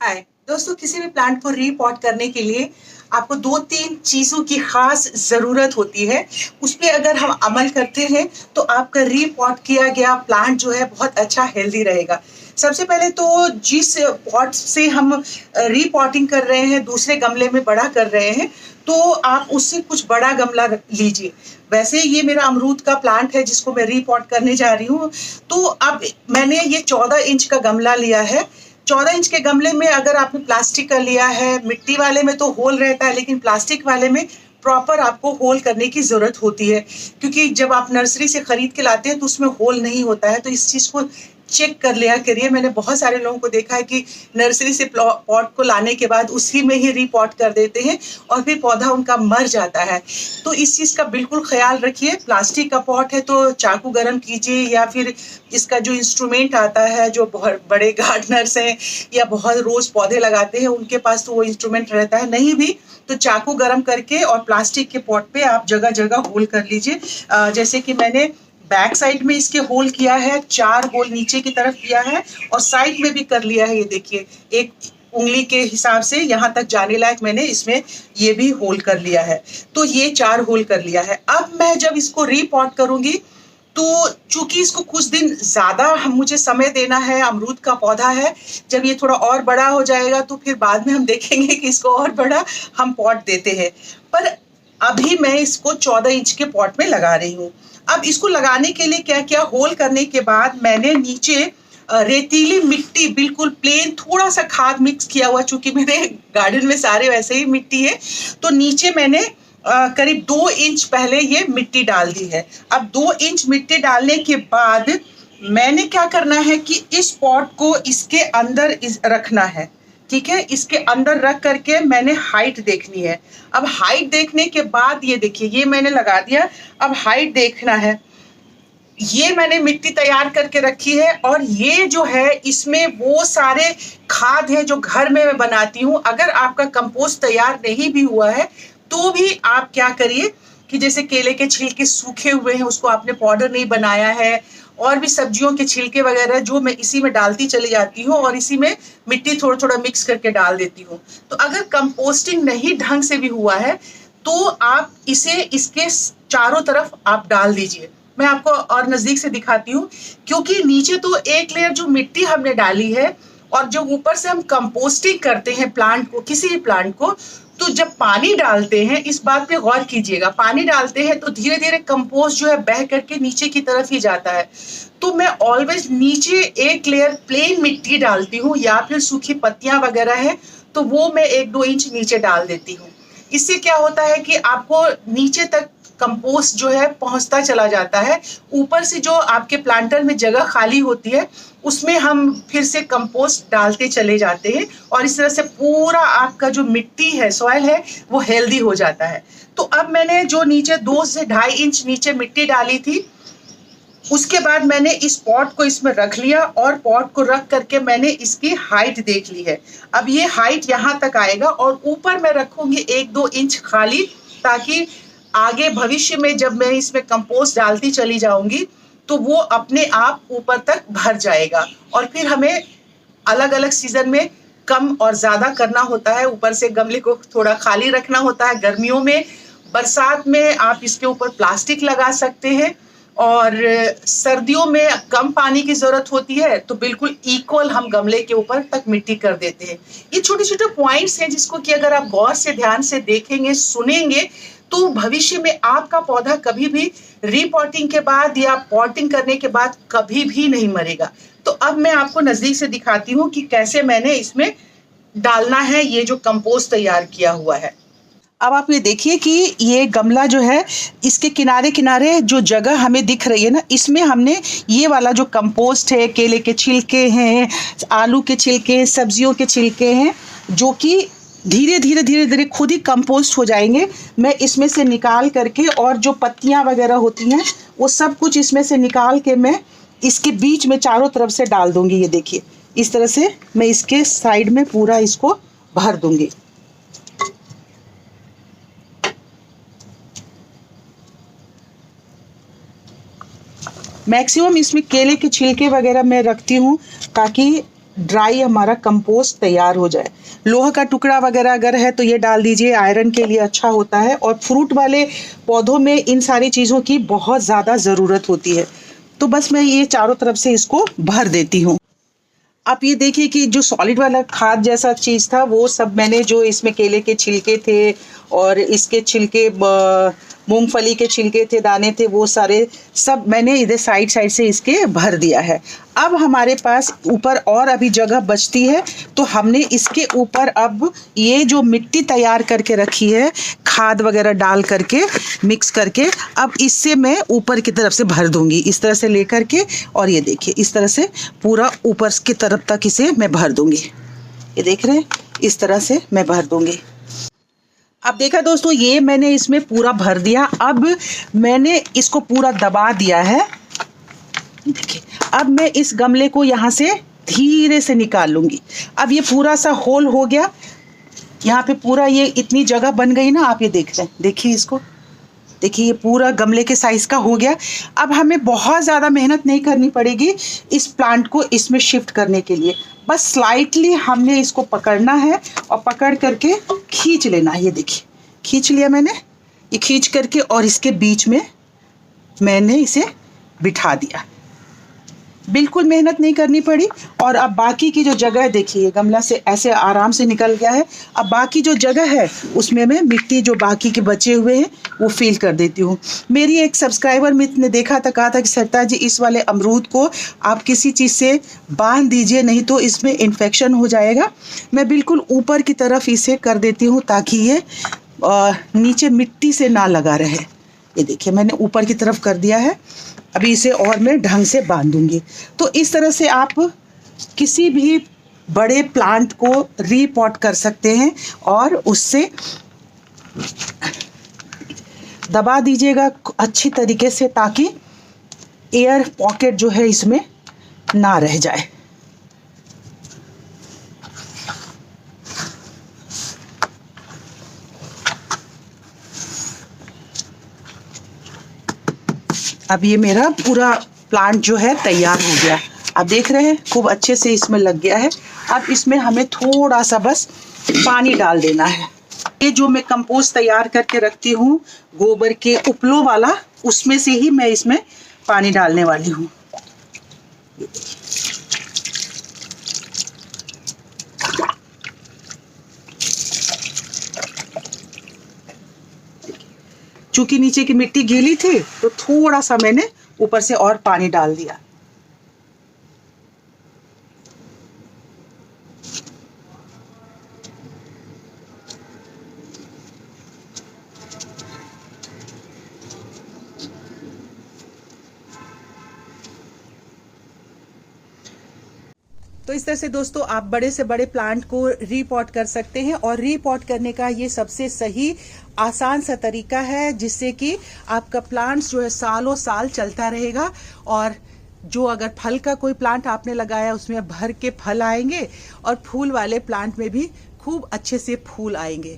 हाय दोस्तों, किसी भी प्लांट को रीपॉट करने के लिए आपको 2-3 चीज़ों की ख़ास ज़रूरत होती है। उस पे अगर हम अमल करते हैं तो आपका रीपॉट किया गया प्लांट जो है बहुत अच्छा हेल्दी रहेगा। सबसे पहले तो जिस पॉट से हम रीपॉटिंग कर रहे हैं, दूसरे गमले में बड़ा कर रहे हैं, तो आप उससे कुछ बड़ा गमला लीजिए। वैसे ये मेरा अमरूद का प्लांट है जिसको मैं रीपॉट करने जा रही हूँ। तो अब मैंने ये 14 इंच का गमला लिया है। 14 इंच के गमले में अगर आपने प्लास्टिक का लिया है, मिट्टी वाले में तो होल रहता है, लेकिन प्लास्टिक वाले में प्रॉपर आपको होल करने की ज़रूरत होती है, क्योंकि जब आप नर्सरी से खरीद के लाते हैं तो उसमें होल नहीं होता है। तो इस चीज़ को चेक कर लिया करिए। मैंने बहुत सारे लोगों को देखा है कि नर्सरी से पॉट को लाने के बाद उसी में ही रीपॉट कर देते हैं और फिर पौधा उनका मर जाता है। तो इस चीज़ का बिल्कुल ख्याल रखिए। प्लास्टिक का पॉट है तो चाकू गरम कीजिए, या फिर इसका जो इंस्ट्रूमेंट आता है, जो बहुत बड़े गार्डनर्स हैं या बहुत रोज़ पौधे लगाते हैं उनके पास तो वो इंस्ट्रूमेंट रहता है, नहीं भी तो चाकू गरम करके और प्लास्टिक के पॉट पे आप जगह जगह होल कर लीजिए। जैसे कि मैंने बैक साइड में इसके होल किया है, 4 होल नीचे की तरफ किया है और साइड में भी कर लिया है। ये देखिए, एक उंगली के हिसाब से यहाँ तक जाने लायक मैंने इसमें ये भी होल कर लिया है। तो ये 4 होल कर लिया है। अब मैं जब इसको रीपॉट करूंगी तो चूंकि इसको कुछ दिन ज़्यादा मुझे समय देना है, अमरूद का पौधा है, जब ये थोड़ा और बड़ा हो जाएगा तो फिर बाद में हम देखेंगे कि इसको और बड़ा हम पॉट देते हैं। पर अभी मैं इसको 14 इंच के पॉट में लगा रही हूँ। अब इसको लगाने के लिए क्या क्या होल करने के बाद मैंने नीचे रेतीली मिट्टी, बिल्कुल प्लेन, थोड़ा सा खाद मिक्स किया हुआ, चूंकि मेरे गार्डन में सारे वैसे ही मिट्टी है, तो नीचे मैंने करीब 2 इंच पहले ये मिट्टी डाल दी है। अब 2 इंच मिट्टी डालने के बाद मैंने क्या करना है कि इस पॉट को इसके अंदर रखना है। ठीक है, इसके अंदर रख करके मैंने हाइट देखनी है। अब हाइट देखने के बाद ये देखिए, ये मैंने लगा दिया। अब हाइट देखना है। ये मैंने मिट्टी तैयार करके रखी है और ये जो है इसमें वो सारे खाद है जो घर में मैं बनाती हूँ। अगर आपका कंपोस्ट तैयार नहीं भी हुआ है तो भी आप क्या करिए कि जैसे केले के छिलके सूखे हुए हैं, उसको आपने पाउडर नहीं बनाया है, और भी सब्जियों के छिलके वगैरह जो मैं इसी में डालती चली जाती हूँ और इसी में मिट्टी थोड़ा थोड़ा मिक्स करके डाल देती हूँ। तो अगर कंपोस्टिंग नहीं ढंग से भी हुआ है तो आप इसे इसके चारों तरफ आप डाल दीजिए। मैं आपको और नजदीक से दिखाती हूँ, क्योंकि नीचे तो एक लेयर जो मिट्टी हमने डाली है और जो ऊपर से हम कंपोस्टिंग करते हैं प्लांट को, किसी भी प्लांट को, तो जब पानी डालते हैं, इस बात पे गौर कीजिएगा, पानी डालते हैं तो धीरे धीरे कंपोस्ट जो है बह करके नीचे की तरफ ही जाता है। तो मैं ऑलवेज नीचे एक लेयर प्लेन मिट्टी डालती हूँ, या फिर सूखी पत्तियां वगैरह है तो वो मैं 1-2 इंच नीचे डाल देती हूँ। इससे क्या होता है कि आपको नीचे तक कंपोस्ट जो है पहुंचता चला जाता है। ऊपर से जो आपके प्लांटर में जगह खाली होती है उसमें हम फिर से कंपोस्ट डालते चले जाते हैं और इस तरह से पूरा आपका जो मिट्टी है, सॉइल है, वो हेल्दी हो जाता है। तो अब मैंने जो नीचे 2 से 2.5 इंच नीचे मिट्टी डाली थी, उसके बाद मैंने इस पॉट को इसमें रख लिया और पॉट को रख करके मैंने इसकी हाइट देख ली है। अब ये हाइट यहाँ तक आएगा और ऊपर मैं रखूंगी 1-2 इंच खाली, ताकि आगे भविष्य में जब मैं इसमें कंपोस्ट डालती चली जाऊंगी तो वो अपने आप ऊपर तक भर जाएगा। और फिर हमें अलग अलग सीजन में कम और ज्यादा करना होता है, ऊपर से गमले को थोड़ा खाली रखना होता है। गर्मियों में, बरसात में आप इसके ऊपर प्लास्टिक लगा सकते हैं, और सर्दियों में कम पानी की जरूरत होती है तो बिल्कुल इक्वल हम गमले के ऊपर तक मिट्टी कर देते हैं। ये छोटे छोटे पॉइंट्स हैं जिसको कि अगर आप गौर से ध्यान से देखेंगे, सुनेंगे, तो भविष्य में आपका पौधा कभी भी रीपॉटिंग के बाद या पॉटिंग करने के बाद कभी भी नहीं मरेगा। तो अब मैं आपको नजदीक से दिखाती हूँ कि कैसे मैंने इसमें डालना है ये जो कंपोस्ट तैयार किया हुआ है। अब आप ये देखिए कि ये गमला जो है, इसके किनारे किनारे जो जगह हमें दिख रही है ना, इसमें हमने ये वाला जो कंपोस्ट है, केले के छिलके हैं, आलू के छिलके, सब्जियों के छिलके हैं, जो कि धीरे धीरे खुद ही कंपोस्ट हो जाएंगे। मैं इसमें से निकाल करके, और जो पत्तियां वगैरह होती हैं वो सब कुछ इसमें से निकाल के मैं इसके बीच में चारों तरफ से डाल दूंगी। ये देखिए, इस तरह से मैं इसके साइड में पूरा इसको भर दूंगी। मैक्सिमम इसमें केले के छिलके वगैरह मैं रखती हूँ ताकि ड्राई हमारा कंपोस्ट तैयार हो जाए। लोहा का टुकड़ा वगैरह अगर है तो ये डाल दीजिए, आयरन के लिए अच्छा होता है। और फ्रूट वाले पौधों में इन सारी चीज़ों की बहुत ज़्यादा ज़रूरत होती है। तो बस मैं ये चारों तरफ से इसको भर देती हूँ। आप ये देखिए कि जो सॉलिड वाला खाद जैसा चीज़ था वो सब मैंने, जो इसमें केले के छिलके थे और इसके छिलके, मूंगफली के छिलके थे, दाने थे, वो सारे सब मैंने इधर साइड साइड से इसके भर दिया है। अब हमारे पास ऊपर और अभी जगह बचती है, तो हमने इसके ऊपर अब ये जो मिट्टी तैयार करके रखी है, खाद वगैरह डाल करके मिक्स करके, अब इससे मैं ऊपर की तरफ से भर दूंगी, इस तरह से लेकर के। और ये देखिए इस तरह से पूरा ऊपर की तरफ तक इसे मैं भर दूंगी। ये देख रहे हैं, इस तरह से मैं भर दूंगी। अब देखा दोस्तों, ये मैंने इसमें पूरा भर दिया। अब मैंने इसको पूरा दबा दिया है। देखिए अब मैं इस गमले को यहाँ से धीरे से निकाल लूँगी। अब ये पूरा सा होल हो गया, यहाँ पे पूरा ये इतनी जगह बन गई ना। आप ये देख रहे हैं, देखिए इसको, देखिए ये पूरा गमले के साइज़ का हो गया। अब हमें बहुत ज़्यादा मेहनत नहीं करनी पड़ेगी इस प्लांट को इसमें शिफ्ट करने के लिए। बस स्लाइटली हमने इसको पकड़ना है और पकड़ करके खींच लेना है। ये देखिए खींच लिया मैंने, ये खींच करके और इसके बीच में मैंने इसे बिठा दिया। बिल्कुल मेहनत नहीं करनी पड़ी। और अब बाकी की जो जगह है, देखिए गमला से ऐसे आराम से निकल गया है। अब बाकी जो जगह है उसमें मैं मिट्टी जो बाकी के बचे हुए हैं वो फिल कर देती हूँ। मेरी एक सब्सक्राइबर मित्र ने देखा था, कहा था कि सरिता जी इस वाले अमरूद को आप किसी चीज़ से बांध दीजिए, नहीं तो इसमें इन्फेक्शन हो जाएगा। मैं बिल्कुल ऊपर की तरफ इसे कर देती हूँ ताकि ये नीचे मिट्टी से ना लगा रहे। ये देखिए मैंने ऊपर की तरफ कर दिया है। अभी इसे और मैं ढंग से बांधूंगी। तो इस तरह से आप किसी भी बड़े प्लांट को रीपॉट कर सकते हैं और उससे दबा दीजिएगा अच्छी तरीके से ताकि एयर पॉकेट जो है इसमें ना रह जाए। अब ये मेरा पूरा प्लांट जो है तैयार हो गया। आप देख रहे हैं खूब अच्छे से इसमें लग गया है। अब इसमें हमें थोड़ा सा बस पानी डाल देना है। ये जो मैं कंपोस्ट तैयार करके रखती हूँ गोबर के उपलों वाला, उसमें से ही मैं इसमें पानी डालने वाली हूँ। चूंकि नीचे की मिट्टी गीली थी तो थोड़ा सा मैंने ऊपर से और पानी डाल दिया। तो इस तरह से दोस्तों आप बड़े से बड़े प्लांट को रीपॉट कर सकते हैं। और रीपॉट करने का ये सबसे सही आसान सा तरीका है जिससे कि आपका प्लांट्स जो है सालों साल चलता रहेगा। और जो अगर फल का कोई प्लांट आपने लगाया उसमें भर के फल आएंगे और फूल वाले प्लांट में भी खूब अच्छे से फूल आएंगे।